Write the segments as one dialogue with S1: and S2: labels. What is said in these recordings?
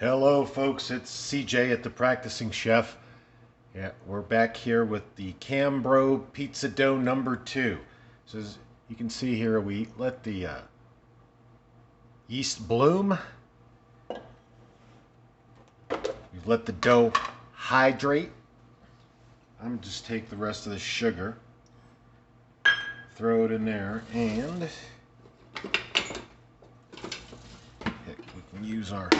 S1: Hello folks, it's CJ at the Practicing Chef. Yeah, we're back here with the Cambro pizza dough number 2. So as you can see here, we let the yeast bloom. We've let the dough hydrate. I'm gonna just take the rest of the sugar, throw it in there, and heck, we can use our,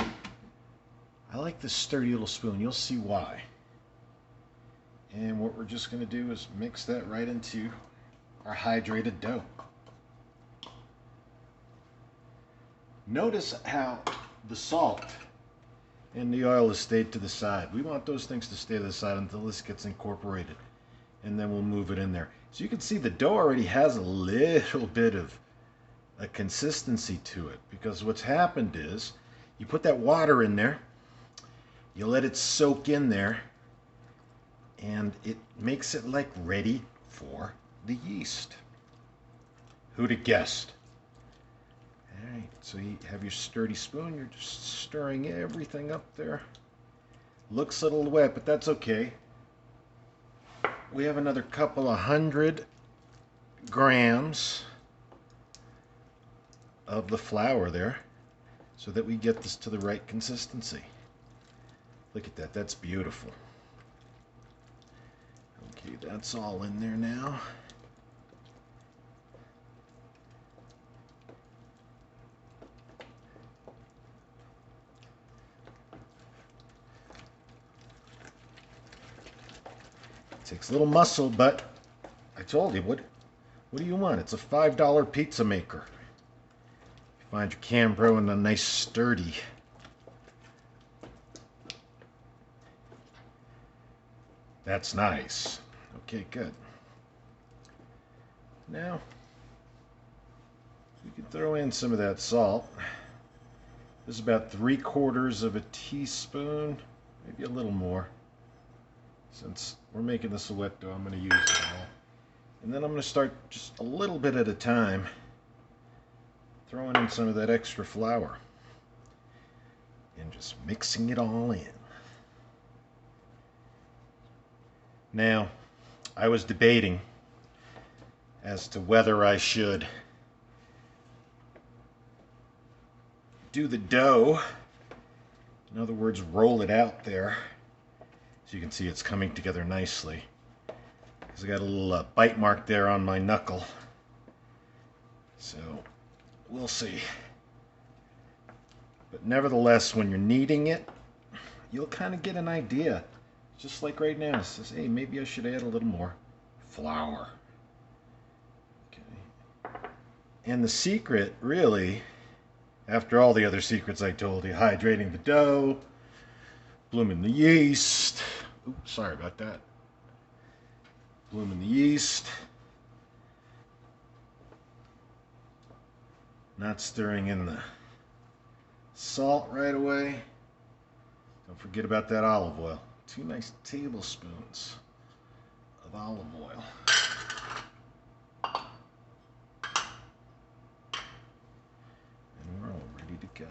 S1: I like this sturdy little spoon, you'll see why. And what we're just going to do is mix that right into our hydrated dough. Notice how the salt and the oil has stayed to the side. We want those things to stay to the side until this gets incorporated. And then we'll move it in there. So you can see the dough already has a little bit of a consistency to it. Because what's happened is, you put that water in there, you let it soak in there, and it makes it like ready for the yeast. Who'd have guessed? All right, so you have your sturdy spoon, you're just stirring everything up there. Looks a little wet, but that's okay. We have another couple of 100 grams of the flour there so that we get this to the right consistency. Look at that, that's beautiful. Okay, that's all in there now. It takes a little muscle, but I told you, what do you want? It's a $5 pizza maker. You find your Cambro and a nice sturdy. That's nice. Okay, good. Now, we can throw in some of that salt. This is about 3/4 of a teaspoon, maybe a little more. Since we're making this a wet dough, I'm going to use it all. And then I'm going to start just a little bit at a time, throwing in some of that extra flour. And just mixing it all in. Now, I was debating as to whether I should do the dough, in other words, roll it out there. So you can see it's coming together nicely. Because I got a little bite mark there on my knuckle. So, we'll see. But nevertheless, when you're kneading it, you'll kind of get an idea. Just like right now, it says, hey, maybe I should add a little more flour. Okay. And the secret, really, after all the other secrets I told you, hydrating the dough, blooming the yeast. Oops, sorry about that. Blooming the yeast. Not stirring in the salt right away. Don't forget about that olive oil. 2 nice tablespoons of olive oil. And we're all ready to go.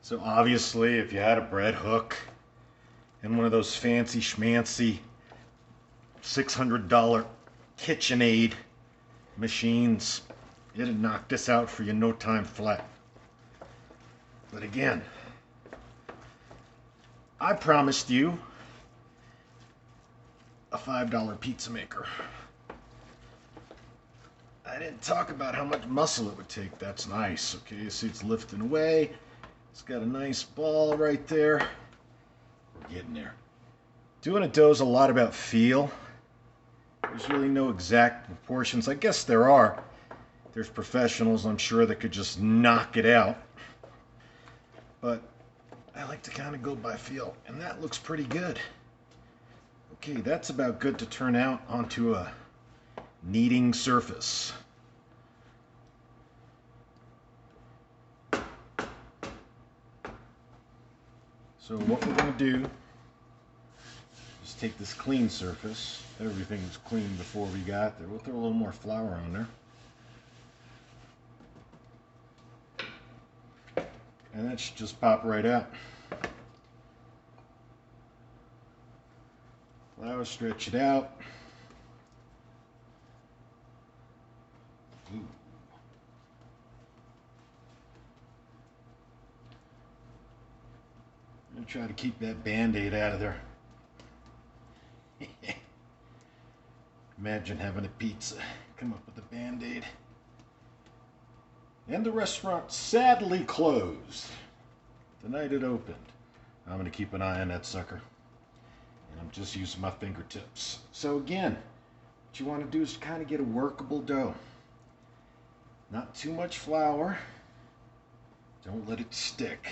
S1: So obviously, if you had a bread hook and one of those fancy schmancy $600 KitchenAid machines, it'd knock this out for you no time flat. But again, I promised you a $5 pizza maker. I didn't talk about how much muscle it would take. That's nice. Okay, you see it's lifting away. It's got a nice ball right there. We're getting there. Doing a dough is a lot about feel. There's really no exact proportions. I guess there are. There's professionals, I'm sure, that could just knock it out. But I like to kind of go by feel, and that looks pretty good. Okay, that's about good to turn out onto a kneading surface. So what we're going to do is take this clean surface. Everything was clean before we got there. We'll throw a little more flour on there. And that should just pop right out. Flour, stretch it out. Ooh. And try to keep that Band-Aid out of there. Imagine having a pizza, come up with a Band-Aid. And the restaurant sadly closed the night it opened. I'm going to keep an eye on that sucker. And I'm just using my fingertips. So again, what you want to do is kind of get a workable dough. Not too much flour. Don't let it stick.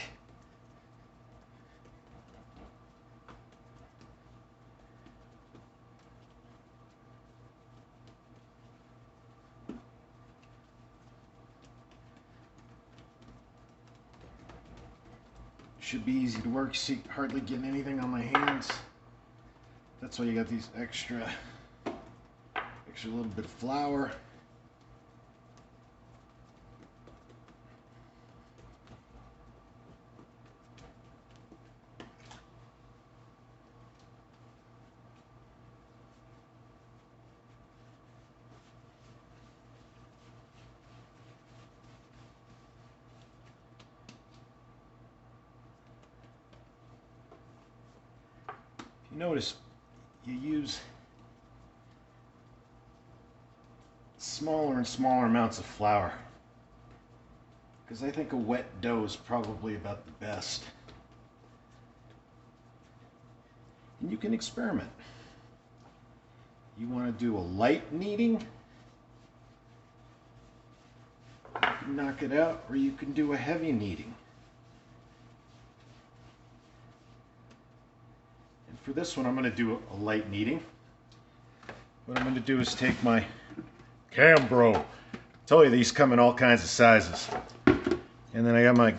S1: Should be easy to work. See, hardly getting anything on my hands. That's why you got these extra little bit of flour. You notice you use smaller and smaller amounts of flour because I think a wet dough is probably about the best. And you can experiment. You want to do a light kneading, you can knock it out, or you can do a heavy kneading. For this one, I'm going to do a light kneading. What I'm going to do is take my Cambro. I told you these come in all kinds of sizes. And then I got my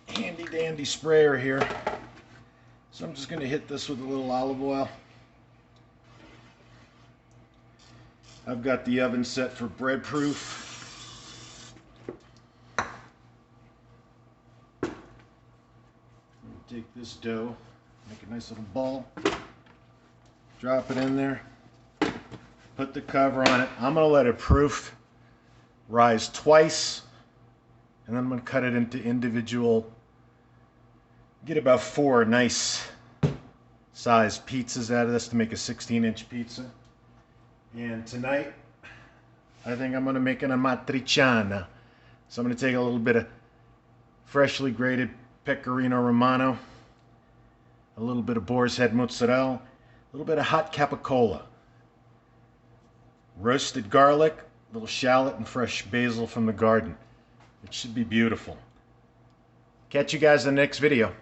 S1: handy dandy sprayer here. So I'm just going to hit this with a little olive oil. I've got the oven set for bread proof. Take this dough. Make a nice little ball, drop it in there, put the cover on it. I'm going to let it proof rise twice, and then I'm going to cut it into individual, get about 4 nice sized pizzas out of this to make a 16-inch pizza. And tonight, I think I'm going to make an amatriciana. So I'm going to take a little bit of freshly grated pecorino romano, a little bit of boar's head mozzarella, a little bit of hot capicola, roasted garlic, a little shallot, and fresh basil from the garden. It should be beautiful. Catch you guys in the next video.